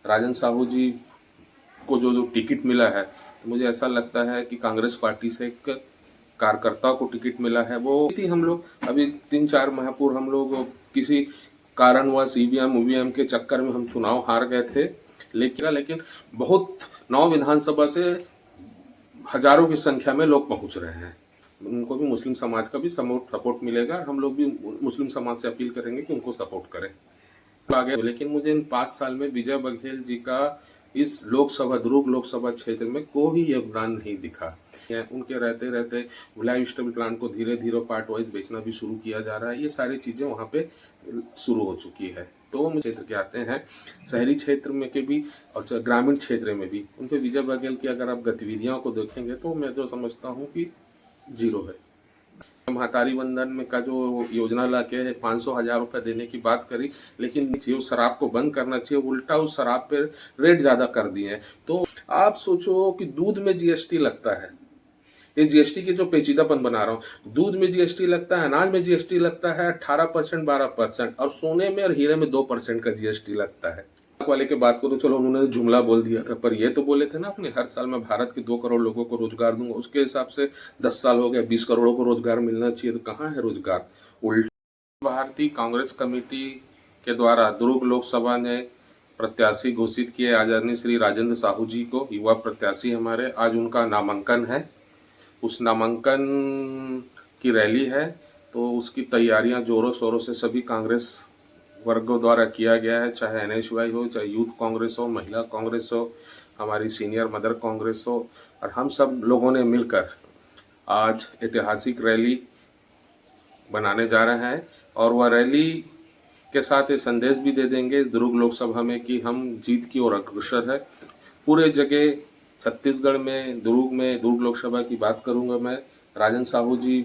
राजन साहू जी को जो जो टिकट मिला है, तो मुझे ऐसा लगता है कि कांग्रेस पार्टी से एक कार्यकर्ता को टिकट मिला है। वो थी हम लोग अभी 3-4 माह पूर्व हम लोग किसी कारणवश ईवीएम ईवीएम के चक्कर में हम चुनाव हार गए थे, लेकिन बहुत 9 विधानसभा से हजारों की संख्या में लोग पहुंच रहे हैं। उनको भी मुस्लिम समाज का भी सपोर्ट मिलेगा। हम लोग भी मुस्लिम समाज से अपील करेंगे कि उनको सपोर्ट करें आगे। लेकिन मुझे इन 5 साल में विजय बघेल जी का इस लोकसभा दुर्ग लोकसभा क्षेत्र में कोई योगदान नहीं दिखा। उनके रहते रहते लाइव स्टील प्लांट को धीरे धीरे पार्ट वाइज बेचना भी शुरू किया जा रहा है। ये सारी चीजें वहाँ पे शुरू हो चुकी है। तो क्षेत्र के आते हैं शहरी क्षेत्र में के भी और ग्रामीण क्षेत्र में भी उनके विजय बघेल की अगर आप गतिविधियों को देखेंगे तो मैं जो समझता हूँ कि जीरो है। महतारी वंदन में का जो योजना ला के 500,000 रुपये देने की बात करी, लेकिन उस शराब को बंद करना चाहिए, उल्टा उस शराब पे रेट ज्यादा कर दिए हैं। तो आप सोचो कि दूध में जीएसटी लगता है, ये जीएसटी के जो पेचीदापन बना रहा हूँ, दूध में जीएसटी लगता है, अनाज में जीएसटी लगता है 18% 12%, और सोने में और हीरे में 2% का जीएसटी लगता है। वाले की बात करो, चलो उन्होंने जुमला बोल दिया था, पर ये तो बोले थे ना अपने हर साल मैं भारत के 2 करोड़ लोगों को रोजगार दूंगा। उसके हिसाब से 10 साल हो गया, 20 करोड़ों को रोजगार मिलना चाहिए, तो कहाँ है रोजगार? उल्टा भारतीय कांग्रेस कमेटी के द्वारा दुर्ग लोकसभा ने प्रत्याशी घोषित किए आदरणीय श्री राजेंद्र साहू जी को, युवा प्रत्याशी हमारे। आज उनका नामांकन है, उस नामांकन की रैली है, तो उसकी तैयारियां जोरों शोरों से सभी कांग्रेस वर्गों द्वारा किया गया है, चाहे एनएसयूआई हो, चाहे यूथ कांग्रेस हो, महिला कांग्रेस हो, हमारी सीनियर मदर कांग्रेस हो, और हम सब लोगों ने मिलकर आज ऐतिहासिक रैली बनाने जा रहे हैं। और वह रैली के साथ ये संदेश भी दे देंगे दुर्ग लोकसभा में कि हम जीत की ओर अग्रसर है। पूरे जगह छत्तीसगढ़ में दुर्ग लोकसभा की बात करूंगा मैं, राजन साहू जी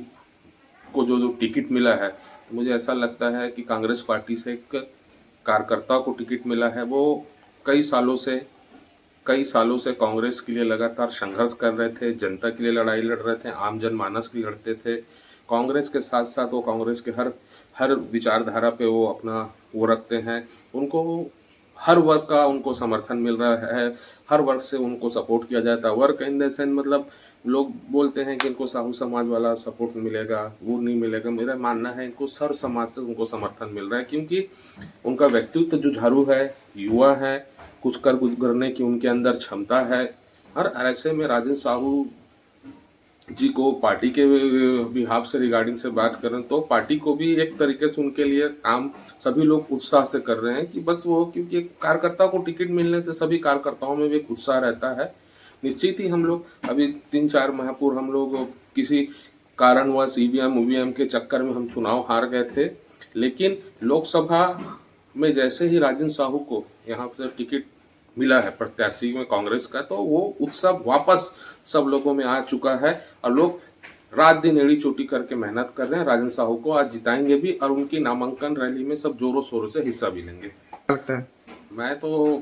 को जो जो टिकट मिला है, तो मुझे ऐसा लगता है कि कांग्रेस पार्टी से एक कार्यकर्ता को टिकट मिला है। वो कई सालों से कांग्रेस के लिए लगातार संघर्ष कर रहे थे, जनता के लिए लड़ाई लड़ रहे थे, आम जनमानस के लिए लड़ते थे। कांग्रेस के साथ साथ वो कांग्रेस के हर विचारधारा पे वो अपना वो रखते हैं। उनको हर वर्ग का उनको समर्थन मिल रहा है, हर वर्ग से उनको सपोर्ट किया जाता है। वर्ग इन द सेंस मतलब लोग बोलते हैं कि इनको साहू समाज वाला सपोर्ट मिलेगा, वो नहीं मिलेगा। मेरा मानना है इनको सर्व समाज से उनको समर्थन मिल रहा है, क्योंकि उनका व्यक्तित्व जुझारू है, युवा है, कुछ कर गुजरने की उनके अंदर क्षमता है। और ऐसे में राजन साहू जी को पार्टी के बिहाफ से रिगार्डिंग से बात करें तो पार्टी को भी एक तरीके से उनके लिए काम सभी लोग उत्साह से कर रहे हैं कि बस वो, क्योंकि एक कार्यकर्ता को टिकट मिलने से सभी कार्यकर्ताओं में भी एक उत्साह रहता है। निश्चित ही हम लोग अभी 3-4 माह पूर्व हम लोग किसी कारणवश ईवीएम के चक्कर में हम चुनाव हार गए थे, लेकिन लोकसभा में जैसे ही राजन साहू को यहाँ पर टिकट मिला है प्रत्याशी में कांग्रेस का, तो वो उत्सव वापस सब लोगों में आ चुका है और लोग रात दिन एड़ी चोटी करके मेहनत कर रहे हैं। राजन साहू को आज जिताएंगे भी और उनकी नामांकन रैली में सब जोरों शोरों से हिस्सा भी लेंगे। लगता है मैं तो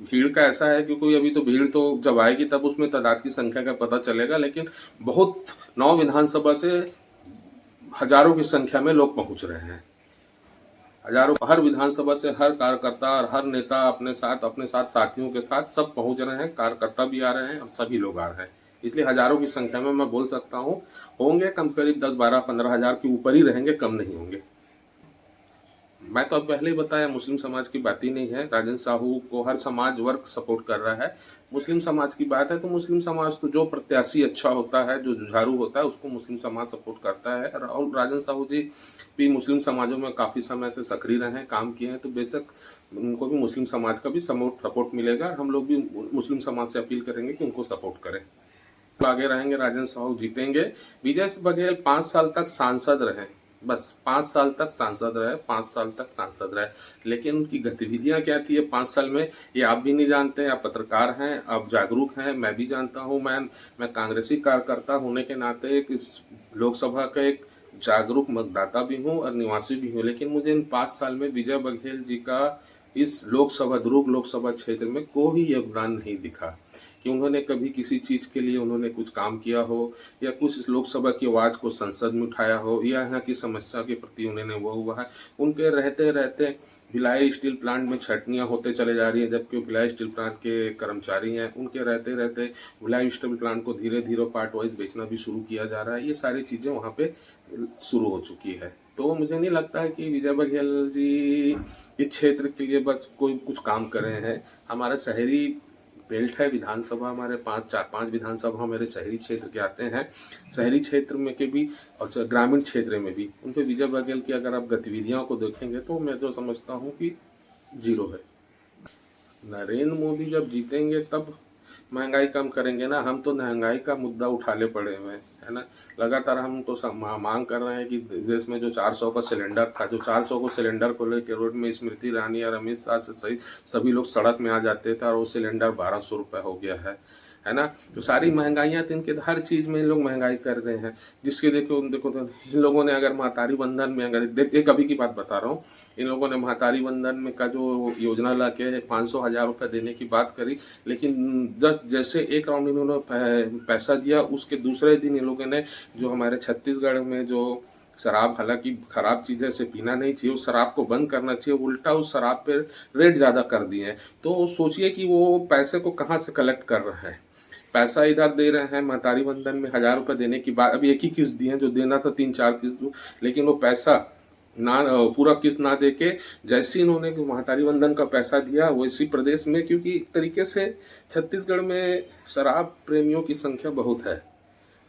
भीड़ का ऐसा है, क्योंकि अभी तो भीड़ तो जब आएगी तब उसमें तादाद की संख्या का पता चलेगा, लेकिन बहुत 9 विधानसभा से हजारों की संख्या में लोग पहुंच रहे हैं। हजारों, हर विधानसभा से हर कार्यकर्ता और हर नेता अपने साथ साथियों के साथ सब पहुंच रहे हैं। कार्यकर्ता भी आ रहे हैं और सभी लोग आ रहे हैं, इसलिए हजारों की संख्या में मैं बोल सकता हूं होंगे, कम करीब 10-12-15 हजार के ऊपर ही रहेंगे, कम नहीं होंगे। मैं तो अब पहले ही बताया, मुस्लिम समाज की बात ही नहीं है। राजन साहू को हर समाज वर्ग सपोर्ट कर रहा है। मुस्लिम समाज की बात है तो मुस्लिम समाज तो जो प्रत्याशी अच्छा होता है, जो जुझारू होता है, उसको मुस्लिम समाज सपोर्ट करता है। और राजन साहू जी भी मुस्लिम समाजों में काफ़ी समय से सक्रिय रहे हैं, काम किए हैं, तो बेशक उनको भी मुस्लिम समाज का भी सपोर्ट मिलेगा। हम लोग भी मुस्लिम समाज से अपील करेंगे कि उनको सपोर्ट करें। आगे रहेंगे, राजन साहू जीतेंगे। विजय बघेल 5 साल तक सांसद रहे, बस 5 साल तक सांसद रहे, 5 साल तक सांसद रहे, लेकिन उनकी गतिविधियां क्या थी 5 साल में, ये आप भी नहीं जानते। आप पत्रकार हैं, आप जागरूक हैं, मैं भी जानता हूं। मैं कांग्रेसी कार्यकर्ता होने के नाते एक इस लोकसभा का एक जागरूक मतदाता भी हूं और निवासी भी हूं, लेकिन मुझे इन 5 साल में विजय बघेल जी का इस लोकसभा दुर्ग लोकसभा क्षेत्र में कोई योगदान नहीं दिखा कि उन्होंने कभी किसी चीज़ के लिए उन्होंने कुछ काम किया हो या कुछ लोकसभा की आवाज़ को संसद में उठाया हो या यहाँ की समस्या के प्रति उन्होंने वो हुआ है। उनके रहते रहते भिलाई स्टील प्लांट में छटनियाँ होते चले जा रही हैं, जबकि वो भिलाई स्टील प्लांट के कर्मचारी हैं। उनके रहते रहते भिलाई स्टील प्लांट को धीरे धीरे पार्ट वाइज बेचना भी शुरू किया जा रहा है। ये सारी चीज़ें वहाँ पे शुरू हो चुकी है। तो मुझे नहीं लगता है कि विजय बघेल जी इस क्षेत्र के लिए बस कोई कुछ काम कर रहे हैं। हमारा शहरी बेल्ट है, विधानसभा हमारे चार पांच विधानसभा मेरे शहरी क्षेत्र के आते हैं। शहरी क्षेत्र में के भी और ग्रामीण क्षेत्र में भी उन पे विजय बघेल की अगर आप गतिविधियों को देखेंगे तो मैं जो समझता हूँ कि जीरो है। नरेंद्र मोदी जब जीतेंगे तब महंगाई कम करेंगे ना। हम तो महंगाई का मुद्दा उठाले पड़े हुए हैं, है ना। लगातार हम तो मांग कर रहे हैं कि देश में जो 400 का सिलेंडर था, जो 400 को सिलेंडर को लेकर रोड में स्मृति ईरानी और अमित शाह से सही सभी लोग सड़क में आ जाते थे और वो सिलेंडर 1200 रुपये हो गया है ना। तो सारी महंगाइयाँ तो इनके हर चीज़ में इन लोग महंगाई कर रहे हैं। जिसके देखो तो इन लोगों ने अगर महतारी बंधन में अगर एक अभी की बात बता रहा हूँ, इन लोगों ने महतारी बंधन में का जो योजना ला के 500,000 रुपये देने की बात करी, लेकिन जैसे एक राउंड इन्होंने पैसा दिया उसके दूसरे दिन इन लोगों ने जो हमारे छत्तीसगढ़ में जो शराब, हालांकि खराब चीज़ें से पीना नहीं चाहिए, उस शराब को बंद करना चाहिए, उल्टा उस शराब पे रेट ज़्यादा कर दिए हैं। तो सोचिए कि वो पैसे को कहाँ से कलेक्ट कर रहे हैं। पैसा इधर दे रहे हैं महतारी बंधन में 1,000 रुपये देने की बात, अभी एक ही किस्त दिए हैं, जो देना था 3-4 किस्त, लेकिन वो पैसा ना पूरा किस्त ना दे के जैसे इन्होंने महतारी बंधन का पैसा दिया वैसी प्रदेश में, क्योंकि एक तरीके से छत्तीसगढ़ में शराब प्रेमियों की संख्या बहुत है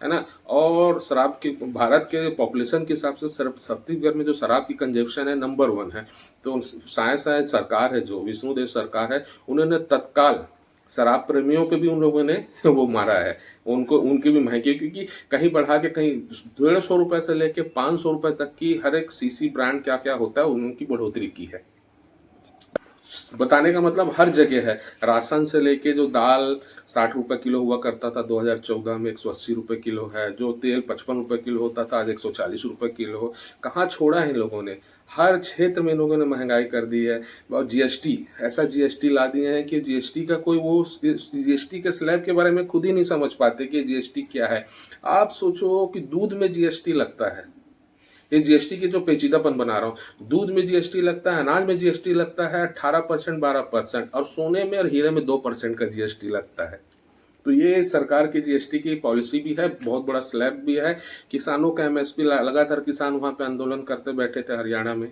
ना। और शराब की भारत के पॉपुलेशन के हिसाब से छत्तीसगढ़ में जो शराब की कंजप्शन है नंबर 1 है। तो शायद सरकार है, जो विष्णुदेव सरकार है, उन्होंने तत्काल शराब प्रेमियों पे भी उन लोगों ने वो मारा है, उनको उनकी भी महंगी, क्योंकि कहीं बढ़ा के कहीं 150 रुपये से लेके 500 रुपये तक की हर एक सीसी ब्रांड क्या क्या होता है उनकी बढ़ोतरी की है। बताने का मतलब हर जगह है। राशन से लेके जो दाल 60 रुपये किलो हुआ करता था 2014 में 180 रुपये किलो है, जो तेल 55 रुपये किलो होता था आज 140 रुपये किलो हो। कहाँ छोड़ा है इन लोगों ने, हर क्षेत्र में इन लोगों ने महंगाई कर दी है। और जीएसटी, ऐसा जीएसटी ला दिए हैं कि जीएसटी का कोई वो जीएसटी के स्लैब के बारे में खुद ही नहीं समझ पाते कि जीएसटी क्या है। आप सोचो कि दूध में जीएसटी लगता है, ये जीएसटी के जो पेचीदापन बना रहा हूँ, दूध में जीएसटी लगता है, अनाज में जीएसटी लगता है 18% 12%, और सोने में और हीरे में 2% का जीएसटी लगता है। तो ये सरकार की जीएसटी की पॉलिसी भी है, बहुत बड़ा स्लैब भी है। किसानों का एमएसपी लगातार किसान वहाँ पे आंदोलन करते बैठे थे हरियाणा में,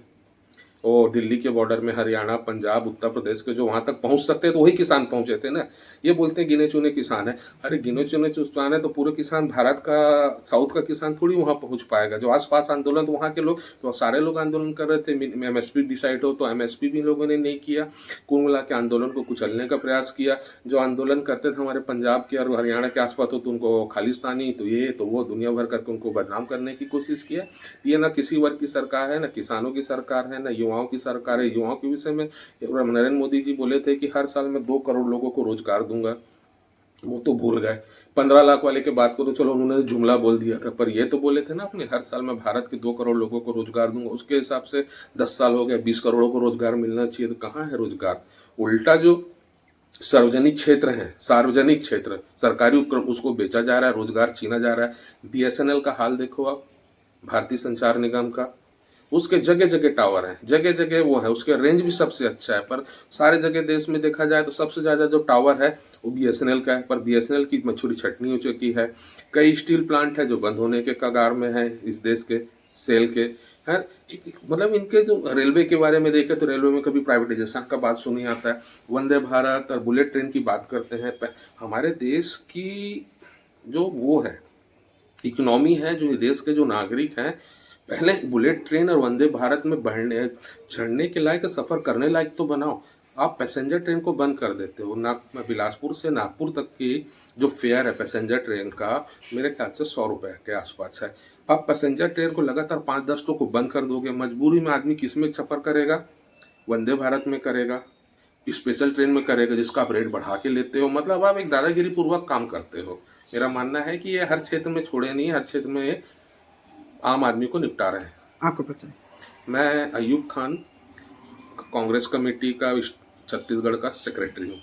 और दिल्ली के बॉर्डर में हरियाणा, पंजाब, उत्तर प्रदेश के जो वहाँ तक पहुँच सकते हैं तो वही किसान पहुँचे थे ना। ये बोलते हैं गिने चुने किसान है, अरे गिने चुने किसान है तो पूरे किसान भारत का साउथ का किसान थोड़ी वहाँ पहुँच पाएगा। जो आसपास आंदोलन, तो वहाँ के लोग तो सारे लोग आंदोलन कर रहे थे, एमएसपी डिसाइड हो, तो एमएसपी भी लोगों ने नहीं किया। कुल मिला के आंदोलन को कुचलने का प्रयास किया। जो आंदोलन करते थे हमारे पंजाब के और हरियाणा के आसपास हो, तो उनको खालिस्तानी, तो ये तो वो दुनिया भर करके उनको बदनाम करने की कोशिश किया। ये ना किसी वर्ग की सरकार है, ना किसानों की सरकार है, ना युवाओं की सरकार है। युवाओं के विषय में नरेंद्र मोदी जी बोले थे कि हर साल मैं 2 करोड़ लोगों को रोजगार दूंगा, वो तो भूल गए। 15 लाख वाले की बात करो, चलो उन्होंने जुमला बोल दिया था, पर ये तो बोले थे ना अपने हर साल मैं भारत के 2 करोड़ लोगों को रोजगार दूंगा। उसके हिसाब से 10 साल हो गए, 20 करोड़ों को रोजगार मिलना चाहिए, तो कहाँ है रोजगार। उल्टा जो सार्वजनिक क्षेत्र है, सार्वजनिक क्षेत्र सरकारी उपक्रम, उसको बेचा जा रहा है, रोजगार छीना जा रहा है। बीएसएनएल का हाल देखो आप, भारतीय संचार निगम का, उसके जगह जगह टावर है, जगह जगह वो है, उसके रेंज भी सबसे अच्छा है, पर सारे जगह देश में देखा जाए तो सबसे ज़्यादा जो टावर है वो बीएसएनएल का है। पर बीएसएनएल की मछली छटनी हो चुकी है। कई स्टील प्लांट है जो बंद होने के कगार में है इस देश के, सेल के है। मतलब इनके जो रेलवे के बारे में देखें तो रेलवे में कभी प्राइवेटाइजेशन का बात सुनी आता है। वंदे भारत और बुलेट ट्रेन की बात करते हैं। हमारे देश की जो वो है इकोनॉमी है, जो देश के जो नागरिक हैं, पहले बुलेट ट्रेन और वंदे भारत में बढ़ने चढ़ने के लायक, सफ़र करने लायक तो बनाओ। आप पैसेंजर ट्रेन को बंद कर देते हो। बिलासपुर से नागपुर तक की जो फेयर है पैसेंजर ट्रेन का, मेरे ख्याल से 100 रुपये के आसपास है। आप पैसेंजर ट्रेन को लगातार 5-10 को बंद कर दोगे, मजबूरी में आदमी किस में सफ़र करेगा? वंदे भारत में करेगा, स्पेशल ट्रेन में करेगा, जिसका आप रेट बढ़ा के लेते हो। मतलब आप एक दादागिरी पूर्वक काम करते हो। मेरा मानना है कि ये हर क्षेत्र में छोड़े नहीं, हर क्षेत्र में आम आदमी को निपटा रहे हैं। आपका परिचय? मैं अयूब खान, कांग्रेस कमेटी का छत्तीसगढ़ का सेक्रेटरी हूँ।